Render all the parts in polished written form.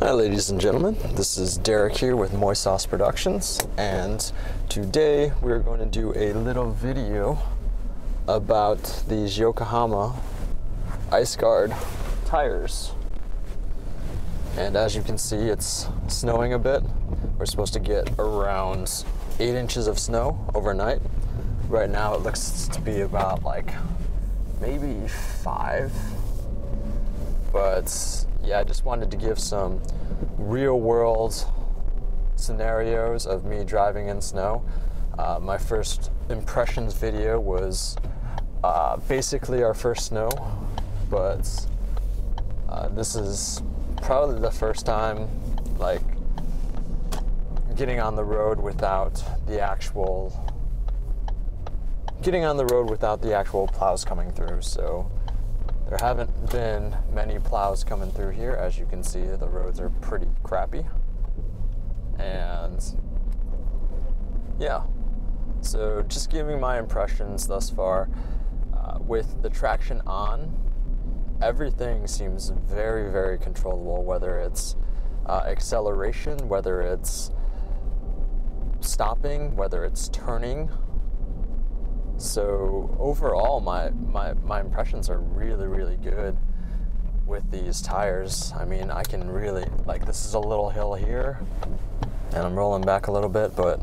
Hi ladies and gentlemen, this is Derek here with Moist Sauce Productions, and today we're going to do a little video about these Yokohama Iceguard tires. And as you can see, it's snowing a bit. We're supposed to get around 8 inches of snow overnight. Right now it looks to be about like maybe 5, but yeah, I just wanted to give some real world scenarios of me driving in snow. My first impressions video was basically our first snow, but this is probably the first time like getting on the road without the actual plows coming through. So there haven't been many plows coming through here. As you can see, the roads are pretty crappy. And yeah, so just giving my impressions thus far. With the traction on, everything seems very, very controllable, whether it's acceleration, whether it's stopping, whether it's turning. So overall, my impressions are really, really good with these tires. I mean, I can really, like, this is a little hill here, and I'm rolling back a little bit, but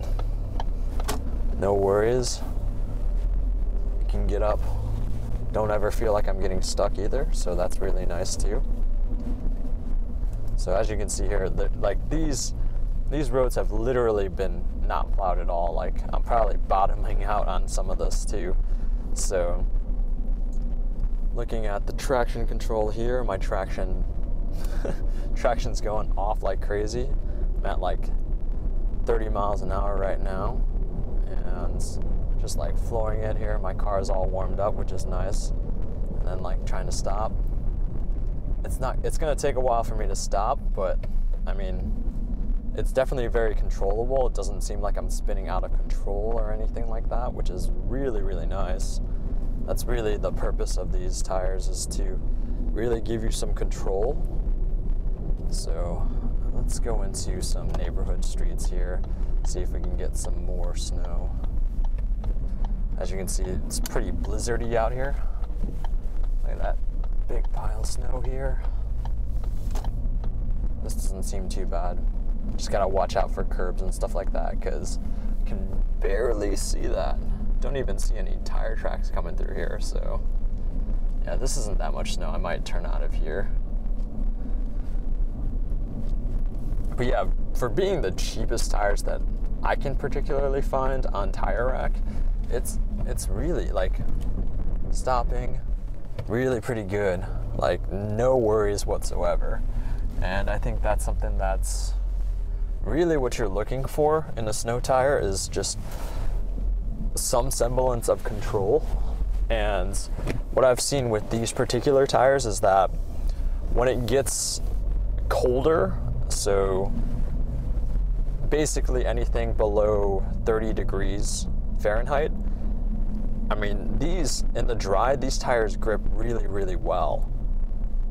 no worries. You can get up. Don't ever feel like I'm getting stuck either, so that's really nice too. So as you can see here, like these roads have literally been not plowed at all. Like, I'm probably bottoming out on some of this too. So looking at the traction control here, my traction's going off like crazy. I'm at like 30 miles an hour right now, and just like flooring it here. My car is all warmed up, which is nice. And then like trying to stop. It's gonna take a while for me to stop, but I mean, it's definitely very controllable. It doesn't seem like I'm spinning out of control or anything like that, which is really, really nice. That's really the purpose of these tires, is to really give you some control. So let's go into some neighborhood streets here, see if we can get some more snow. As you can see, it's pretty blizzardy out here. Look at that big pile of snow here. This doesn't seem too bad. Just gotta watch out for curbs and stuff like that, because you can barely see that. Don't even see any tire tracks coming through here. So yeah, this isn't that much snow. I might turn out of here. But yeah, for being the cheapest tires that I can particularly find on Tire Rack, it's really, like, stopping really pretty good. Like, no worries whatsoever. And I think that's something that's really what you're looking for in a snow tire, is just some semblance of control. And what I've seen with these particular tires is that when it gets colder, so basically anything below 30 degrees Fahrenheit, I mean, these, in the dry, these tires grip really, really well.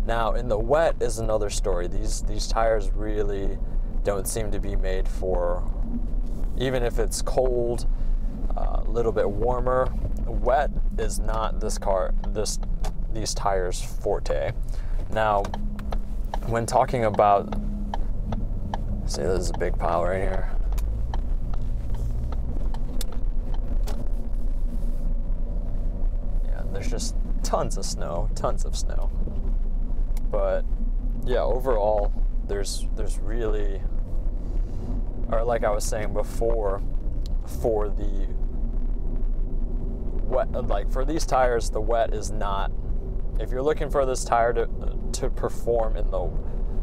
Now, in the wet is another story. These tires really don't seem to be made for, even if it's cold, a little bit warmer. Wet is not these tires' forte. Now, when talking about, see, this is a big pile right here. Yeah, there's just tons of snow. But yeah, overall, there's really, or like I was saying before, for the wet, like for these tires, the wet is not, if you're looking for this tire to perform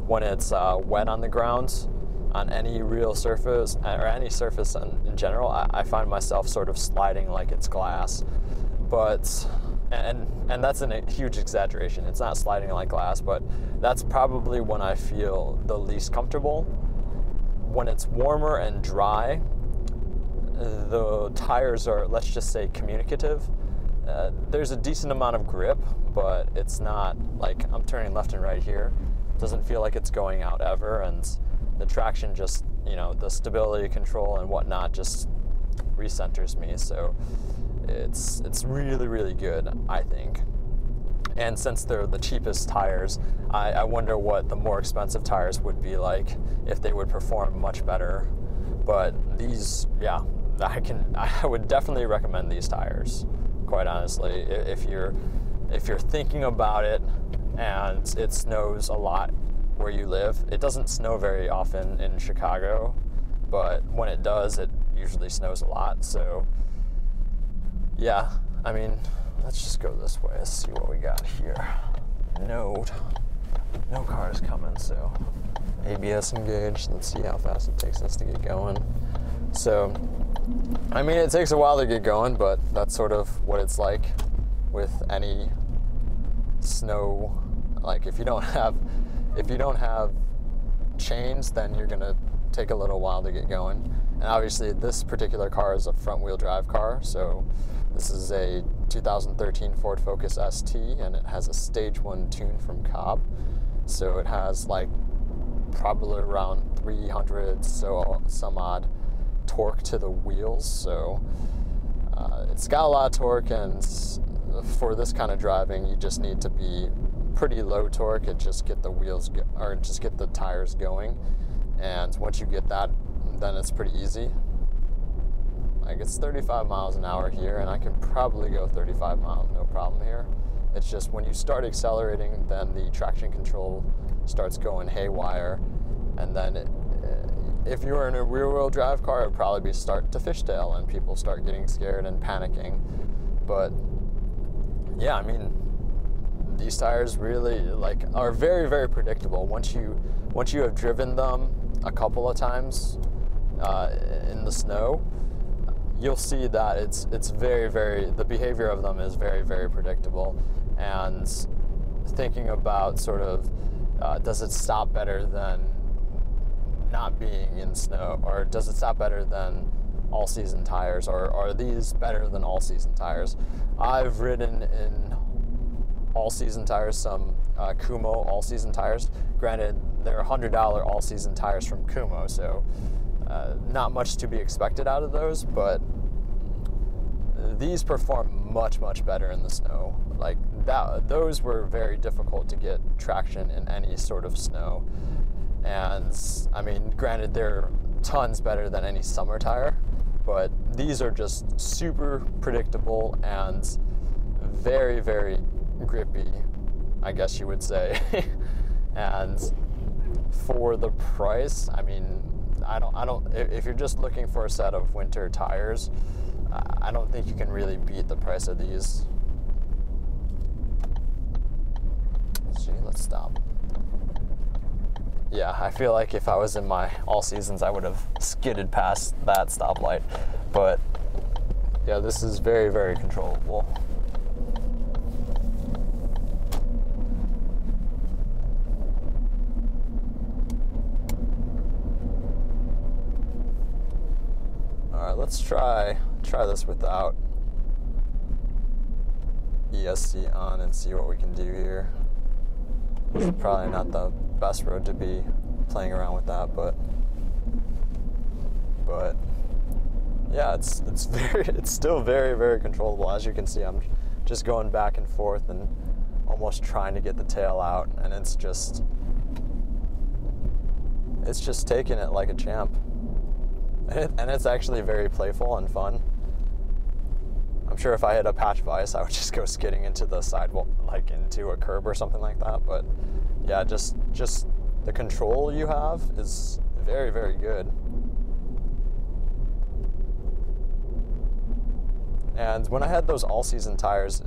when it's wet on the ground, on any real surface, or any surface in general, I find myself sort of sliding like it's glass. But and that's a huge exaggeration. It's not sliding like glass, but that's probably when I feel the least comfortable. When it's warmer and dry, the tires are, let's just say, communicative. There's a decent amount of grip, but it's not like I'm turning left and right here. doesn't feel like it's going out ever, and the traction just, you know, the stability control and whatnot just recenters me. So it's really, really good, I think. And since they're the cheapest tires, I wonder what the more expensive tires would be like, if they would perform much better. But these, yeah, I would definitely recommend these tires, quite honestly. If you're thinking about it, and it snows a lot where you live. It doesn't snow very often in Chicago, but when it does, it usually snows a lot. So yeah, I mean, let's just go this way. Let's see what we got here. No cars coming, so ABS engaged. Let's see how fast it takes us to get going. So, I mean, it takes a while to get going, but that's sort of what it's like with any snow. Like, if you don't have chains, then you're gonna take a little while to get going. And obviously this particular car is a front wheel drive car, so this is a 2013 Ford Focus ST, and it has a stage 1 tune from Cobb. So it has like probably around 300 some odd torque to the wheels. So it's got a lot of torque, and for this kind of driving, you just need to be pretty low torque and just get the wheels or just get the tires going. And once you get that, then it's pretty easy. Like, it's 35 miles an hour here, and I can probably go 35 miles, no problem here. It's just when you start accelerating, then the traction control starts going haywire, and then if you were in a rear-wheel drive car, it would probably be start to fishtail, and people start getting scared and panicking. But yeah, I mean, these tires really are very, very predictable. Once you have driven them a couple of times in the snow, you'll see that it's very, very, the behavior of them is very, very predictable. And thinking about sort of, does it stop better than not being in snow, or does it stop better than all-season tires, or are these better than all-season tires? I've ridden in all-season tires, some Kumo all-season tires. Granted, they're $100 all-season tires from Kumo, so not much to be expected out of those, but these perform much, much better in the snow. Like that, those were very difficult to get traction in any sort of snow. And I mean, granted, they're tons better than any summer tire, but these are just super predictable and very, very grippy, I guess you would say. And for the price, I mean, I don't, if you're just looking for a set of winter tires, I don't think you can really beat the price of these. Let's stop. Yeah, I feel like if I was in my all seasons, I would have skidded past that stoplight. But yeah, this is very, very controllable. All right, let's try this without ESC on and see what we can do here. It's probably not the best road to be playing around with that, but yeah, it's still very, very controllable. As you can see, I'm just going back and forth and almost trying to get the tail out, and it's just taking it like a champ. And it's actually very playful and fun. I'm sure if I had a patch of ice, I would just go skidding into the sidewalk, like into a curb or something like that. But yeah, just the control you have is very, very good. And when I had those all-season tires,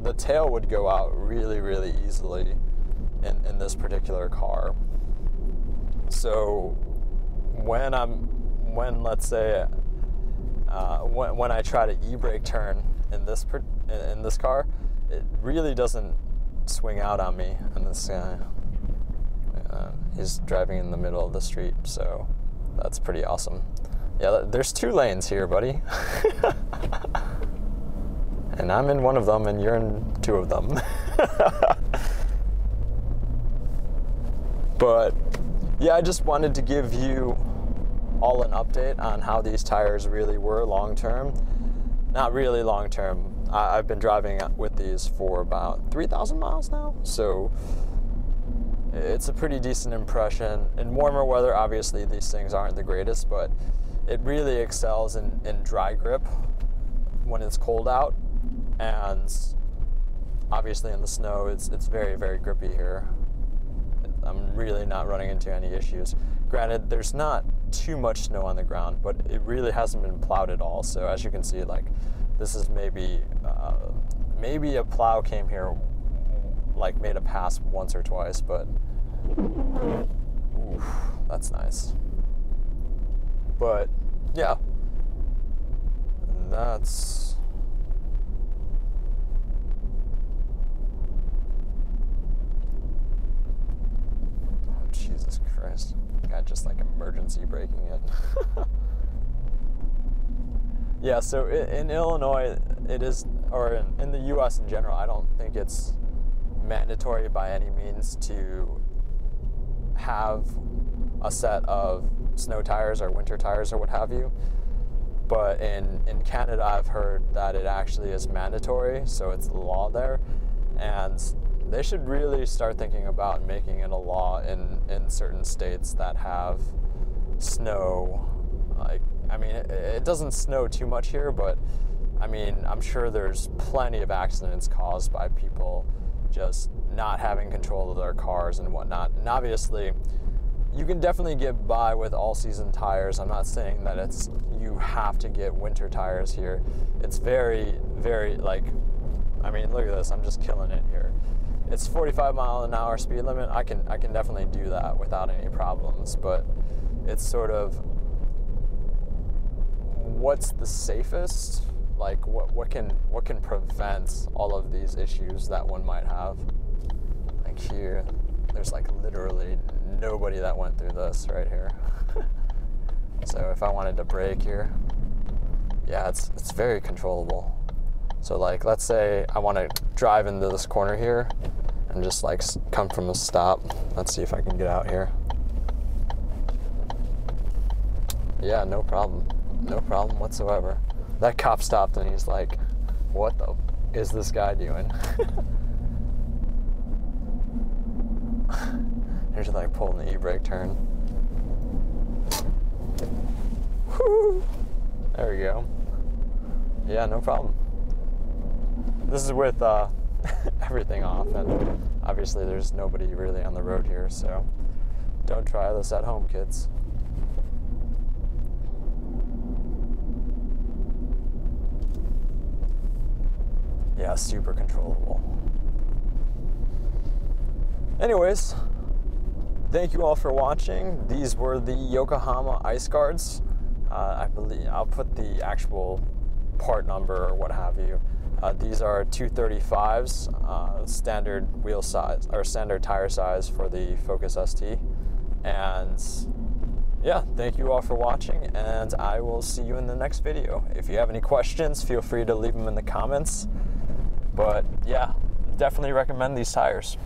the tail would go out really, really easily in this particular car. So when let's say when I try to e-brake turn in this car, it really doesn't swing out on me. And this guy, he's driving in the middle of the street, so that's pretty awesome. Yeah, there's 2 lanes here, buddy. And I'm in one of them, and you're in 2 of them. But yeah, I just wanted to give you all an update on how these tires really were long term. Not really long term. I've been driving with these for about 3,000 miles now, so it's a pretty decent impression. In warmer weather, obviously these things aren't the greatest, but it really excels in dry grip when it's cold out, and obviously in the snow it's very, very grippy here. I'm really not running into any issues. Granted, there's not too much snow on the ground, but it really hasn't been plowed at all. So as you can see, like, this is maybe a plow came here, like made a pass once or twice, but oof, that's nice. But yeah, that's Jesus Christ. Got just like emergency braking it. Yeah, so in Illinois, it is, or in the US in general, I don't think it's mandatory by any means to have a set of snow tires or winter tires or what have you. But in Canada, I've heard that it actually is mandatory, so it's the law there. And they should really start thinking about making it a law in certain states that have snow. Like, I mean, it doesn't snow too much here, but I mean, I'm sure there's plenty of accidents caused by people just not having control of their cars and whatnot. And obviously, you can definitely get by with all-season tires. I'm not saying that you have to get winter tires here. It's very, very, like, I mean, look at this. I'm just killing it here. It's 45-mile-an-hour speed limit. I can definitely do that without any problems. But it's sort of, what's the safest? Like, what can prevent all of these issues that one might have? Like here, there's like literally nobody that went through this right here. So if I wanted to brake here, yeah, it's very controllable. So like, let's say I want to drive into this corner here and just like come from a stop. Let's see if I can get out here. Yeah, no problem. No problem whatsoever. That cop stopped and he's like, what the is this guy doing? Here's like pulling the e-brake turn. Woo! There we go. Yeah, no problem. This is with everything off, and obviously there's nobody really on the road here, so don't try this at home, kids. Yeah, super controllable. Anyways, thank you all for watching. These were the Yokohama Iceguards. I believe I'll put the actual part number or what have you. These are 235s, standard wheel size or standard tire size for the Focus ST. And yeah, thank you all for watching, and I will see you in the next video. If you have any questions, feel free to leave them in the comments. But yeah, definitely recommend these tires.